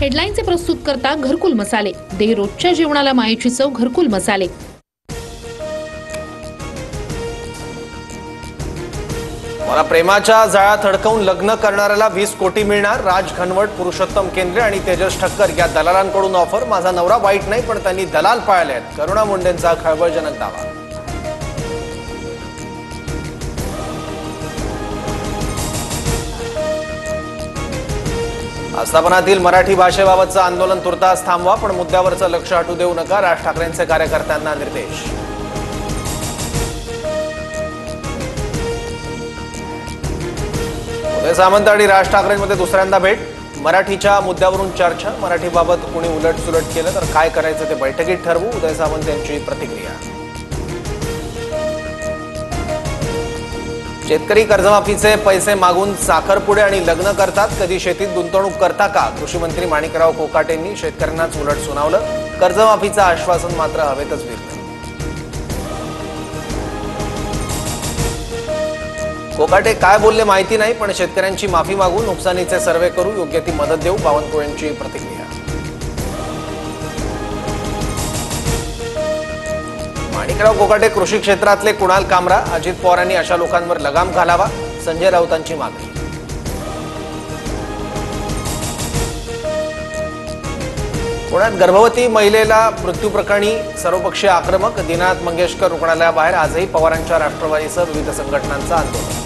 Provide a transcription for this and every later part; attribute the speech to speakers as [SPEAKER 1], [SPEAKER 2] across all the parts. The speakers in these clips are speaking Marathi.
[SPEAKER 1] हेडलाईनचे प्रस्तुत करता घरकुल मसाले, दे रोजच्या जेवणाला मायेची चव घरकुल मसाले।
[SPEAKER 2] मला प्रेमाच्या जाळ्यात अडकवून लग्न करणाऱ्याला 20 कोटी मिळणार। राज घनवट, पुरुषोत्तम केंद्रे आणि तेजस ठक्कर या दलालांकडून ऑफर। माझा नवरा वाईट नाही, पण त्यांनी दलाल पाळले आहेत, करुणा मुंडेंचा खळबळजनक दावा। आस्थापनातील मराठी भाषेबाबतचं आंदोलन तुर्तास थांबवा, पण मुद्द्यावरचं लक्ष हटू देऊ नका, राज ठाकरेंचे कार्यकर्त्यांना निर्देश। उदय सामंत आणि राज ठाकरेंमध्ये दुसऱ्यांदा भेट। मराठीच्या मुद्द्यावरून चर्चा। मराठीबाबत कुणी उलटसुलट केलं तर काय करायचं ते बैठकीत ठरवू, उदय सामंत यांची प्रतिक्रिया। शेतकरी कर्जमाफीचे पैसे मागून साखरपुडे आणि लग्न करतात, कधी शेतीत गुंतवणूक करता का? कृषी मंत्री माणिकराव कोकाटेंनी शेतकऱ्यांनाच उलट सुनावलं। कर्जमाफीचं आश्वासन मात्र हवेतच विरलं। कोकाटे काय बोलले माहिती नाही, पण शेतकऱ्यांची माफी मागून नुकसानीचे सर्वे करू, योग्य ती मदत देऊ, बावनकुळेंची प्रतिक्रिया। माणिकराव कोकाटे कृषी क्षेत्रातले कुणाल कामरा, अजित पवारांनी अशा लोकांवर लगाम घालावा, संजय राऊतांची मागणी। पुण्यात गर्भवती महिलेला मृत्यू प्रकरणी सर्वपक्षीय आक्रमक। दीनानाथ मंगेशकर रुग्णालयाबाहेर आजही पवारांच्या राष्ट्रवादीसह विविध संघटनांचं आंदोलन।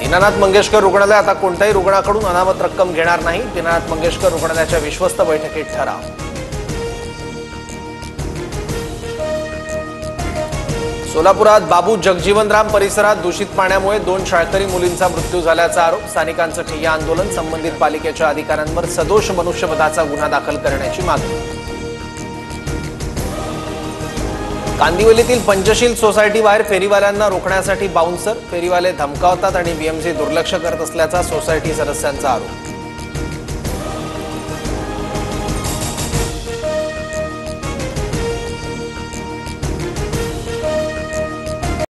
[SPEAKER 2] दीनानाथ मंगेशकर रुग्णालय आता कोणत्याही रुग्णाकडून अनामत रक्कम घेणार नाही, दीनानाथ मंगेशकर रुग्णालयाच्या विश्वस्त बैठकीत ठराव। सोलापुरात बाबू जगजीवनराम परिसरात दूषित पाण्यामुळे 2 शाळकरी मुलींचा मृत्यू झाल्याचा आरोप। स्थानिकांचं ठिय्या आंदोलन। संबंधित पालिकेच्या अधिकाऱ्यांवर सदोष मनुष्यवधाचा गुन्हा दाखल करण्याची मागणी। कांदिवलीतील पंचशील सोसायटी बाहेर फेरीवाल्यांना रोखण्यासाठी बाउन्सर। फेरीवाले धमकावतात आणि बीएमसी दुर्लक्ष करत असल्याचा सोसायटी सदस्यांचा आरोप।